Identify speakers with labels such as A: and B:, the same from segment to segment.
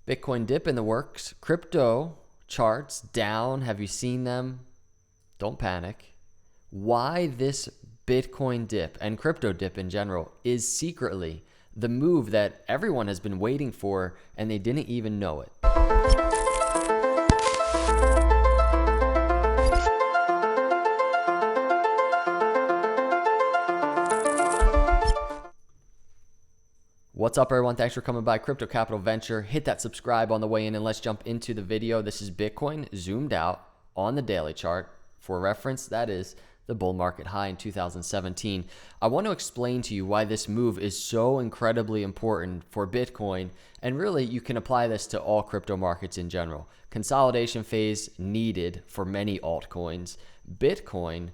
A: Bitcoin dip in the works. Crypto charts down. Have you seen them? Don't panic. Why this Bitcoin dip and crypto dip in general is secretly the move that everyone has been waiting for and they didn't even know it. What's up, everyone? Thanks for coming by Crypto Capital Venture. Hit that subscribe on the way in and let's jump into the video. This is Bitcoin zoomed out on the daily chart. For reference, that is the bull market high in 2017. I want to explain to you why this move is so incredibly important for Bitcoin, and really you can apply this to all crypto markets in general. Consolidation phase needed for many altcoins. Bitcoin,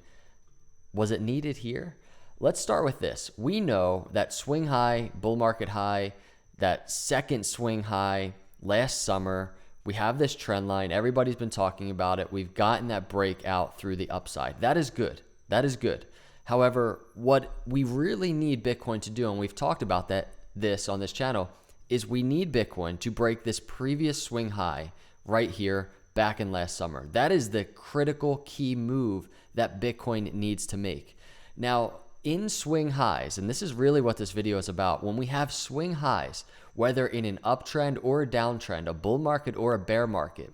A: was it needed here? Let's start with this. We know that swing high, bull market high, that second swing high last summer, we have this trend line. Everybody's been talking about it. We've gotten that breakout through the upside. That is good. That is good. However, what we really need Bitcoin to do, and we've talked about this on this channel, is we need Bitcoin to break this previous swing high right here back in last summer. That is the critical key move that Bitcoin needs to make. Now, in swing highs, and this is really what this video is about, when we have swing highs, whether in an uptrend or a downtrend, a bull market or a bear market,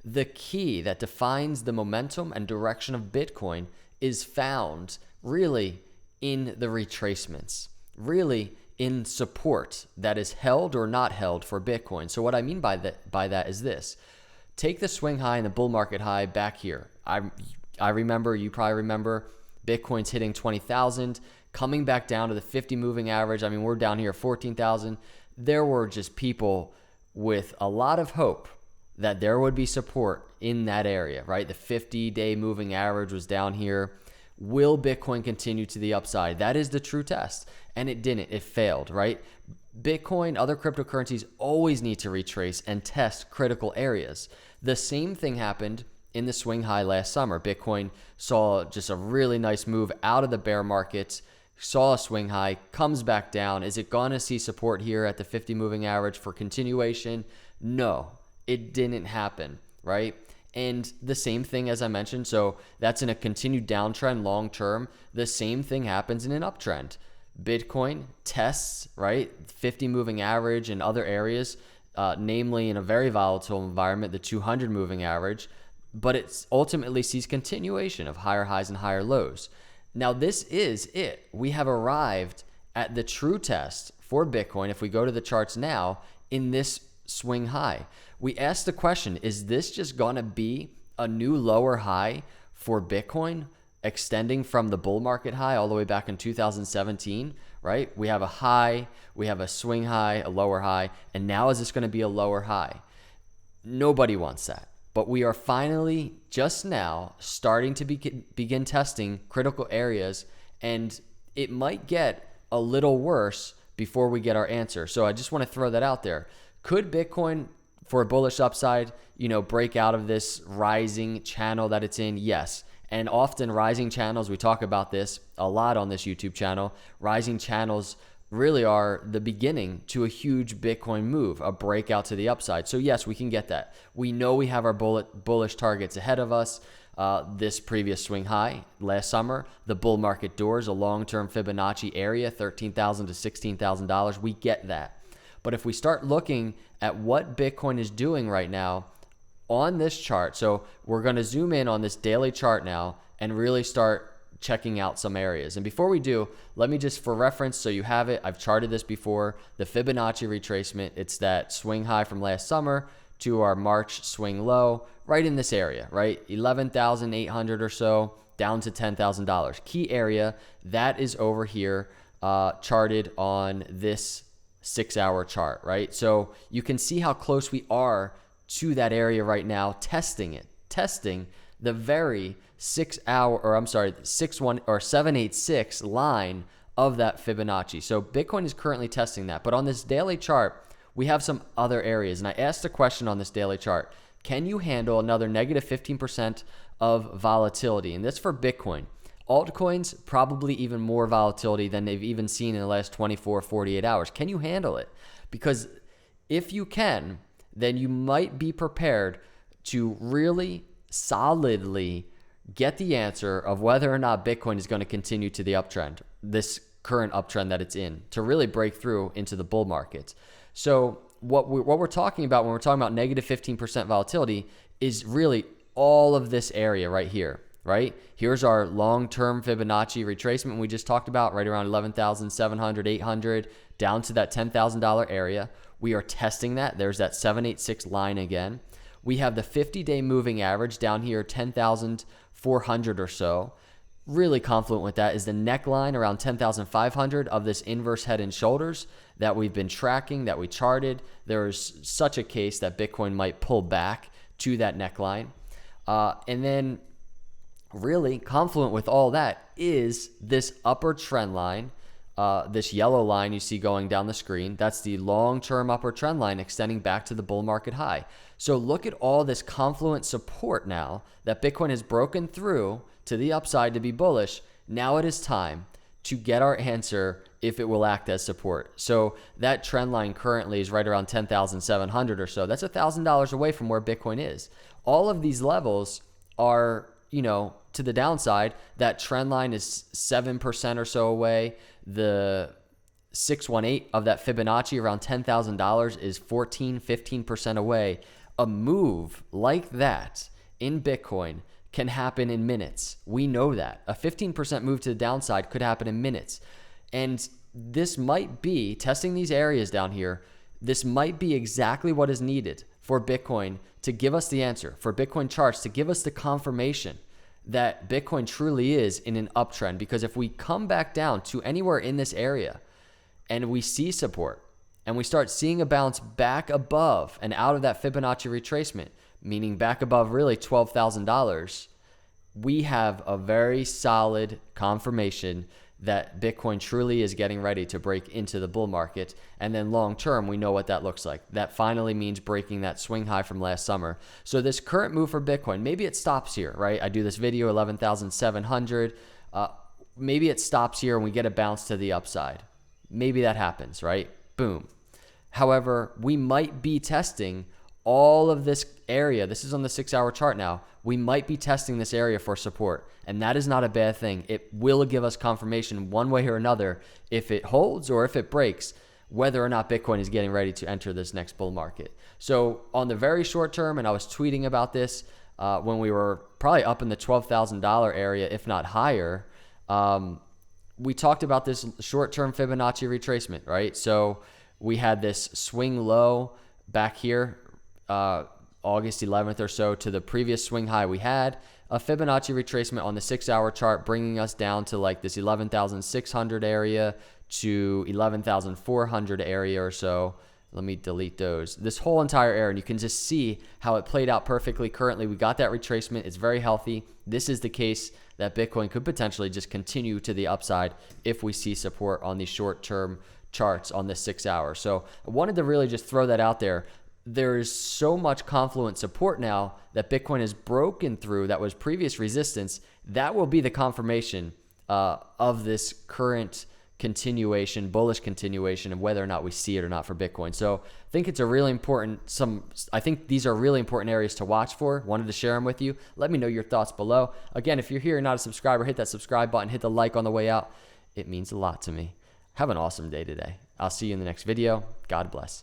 A: the key that defines the momentum and direction of Bitcoin is found really in the retracements, really in support that is held or not held for Bitcoin. So what I mean by that is this. Take the swing high and the bull market high back here. I remember, you probably remember, Bitcoin's hitting 20,000, coming back down to the 50 moving average. I mean, we're down here 14,000. There were just people with a lot of hope that there would be support in that area, right? The 50-day moving average was down here. Will Bitcoin continue to the upside? That is the true test. And it didn't. It failed, right? Bitcoin, other cryptocurrencies always need to retrace and test critical areas. The same thing happened in the swing high last summer. Bitcoin saw just a really nice move out of the bear market, saw a swing high, comes back down. Is it going to see support here at the 50 moving average for continuation? No, it didn't happen, right? And the same thing as I mentioned, so that's in a continued downtrend long term. The same thing happens in an uptrend. Bitcoin tests, right, 50 moving average and other areas, namely in a very volatile environment, the 200 moving average, but it ultimately sees continuation of higher highs and higher lows. Now, this is it. We have arrived at the true test for Bitcoin. If we go to the charts now, in this swing high, we asked the question, is this just going to be a new lower high for Bitcoin, extending from the bull market high all the way back in 2017, right? We have a high, we have a swing high, a lower high, and now is this going to be a lower high? Nobody wants that. But we are finally just now starting to begin testing critical areas, and it might get a little worse before we get our answer. So I just want to throw that out there. Could Bitcoin, for a bullish upside, break out of this rising channel that it's in? Yes. And often rising channels, we talk about this a lot on this YouTube channel, rising channels really are the beginning to a huge Bitcoin move, a breakout to the upside. So yes, we can get that. We know we have our bullish targets ahead of us. This previous swing high last summer, the bull market doors, a long-term Fibonacci area, $13,000 to $16,000. We get that. But if we start looking at what Bitcoin is doing right now on this chart, so we're going to zoom in on this daily chart now and really start checking out some areas. And before we do, let me just, for reference, so you have it, I've charted this before, the Fibonacci retracement. It's that swing high from last summer to our March swing low, right in this area, right? 11,800 or so, down to $10,000. Key area, that is over here, charted on this 6-hour chart, right? So you can see how close we are to that area right now, testing the very 786 line of that Fibonacci. So Bitcoin is currently testing that. But on this daily chart, we have some other areas. And I asked a question on this daily chart. Can you handle another negative 15% of volatility? And that's for Bitcoin. Altcoins, probably even more volatility than they've even seen in the last 24, 48 hours. Can you handle it? Because if you can, then you might be prepared to really solidly get the answer of whether or not Bitcoin is going to continue to the uptrend, this current uptrend that it's in, to really break through into the bull market. So what we're talking about when we're talking about negative 15% volatility is really all of this area right here, right? Here's our long-term Fibonacci retracement we just talked about, right around 11,700, 800, down to that $10,000 area. We are testing that. There's that 786 line again. We have the 50-day moving average down here, 10,400 or so. Really confluent with that is the neckline around 10,500 of this inverse head and shoulders that we've been tracking, that we charted. There's such a case that Bitcoin might pull back to that neckline. And then really confluent with all that is this upper trend line, this yellow line you see going down the screen. That's the long-term upper trend line extending back to the bull market high. So look at all this confluent support now that Bitcoin has broken through to the upside to be bullish. Now it is time to get our answer if it will act as support. So that trend line currently is right around 10,700 or so. That's $1,000 away from where Bitcoin is. All of these levels are, to the downside. That trend line is 7% or so away. The 618 of that Fibonacci around $10,000 is 15% away. A move like that in Bitcoin can happen in minutes. We know that. A 15% move to the downside could happen in minutes. And this might be, testing these areas down here, this might be exactly what is needed for Bitcoin to give us the answer, for Bitcoin charts to give us the confirmation that Bitcoin truly is in an uptrend. Because if we come back down to anywhere in this area and we see support and we start seeing a bounce back above and out of that Fibonacci retracement, meaning back above really $12,000, we have a very solid confirmation that Bitcoin truly is getting ready to break into the bull market. And then long term, we know what that looks like. That finally means breaking that swing high from last summer. So this current move for Bitcoin, maybe it stops here, right? I do this video, 11,700. Maybe it stops here and we get a bounce to the upside. Maybe that happens, right? Boom. However, we might be testing all of this area. This is on the 6-hour chart now. We might be testing this area for support, and that is not a bad thing. It will give us confirmation one way or another if it holds or if it breaks, whether or not Bitcoin is getting ready to enter this next bull market. So on the very short term, and I was tweeting about this when we were probably up in the $12,000 area, if not higher, we talked about this short-term Fibonacci retracement, right? So we had this swing low back here, August 11th or so, to the previous swing high we had, a Fibonacci retracement on the 6-hour chart, bringing us down to like this 11,600 area to 11,400 area or so. Let me delete those. This whole entire area, and you can just see how it played out perfectly. Currently, we got that retracement. It's very healthy. This is the case that Bitcoin could potentially just continue to the upside if we see support on these short-term charts on the 6-hour. So I wanted to really just throw that out there. There is so much confluent support now that Bitcoin has broken through that was previous resistance. That will be the confirmation of this current continuation, bullish continuation, of whether or not we see it or not for Bitcoin. So I think it's a really important, I think these are really important areas to watch for. Wanted to share them with you. Let me know your thoughts below. Again, if you're here and not a subscriber, hit that subscribe button, hit the like on the way out. It means a lot to me. Have an awesome day today. I'll see you in the next video. God bless.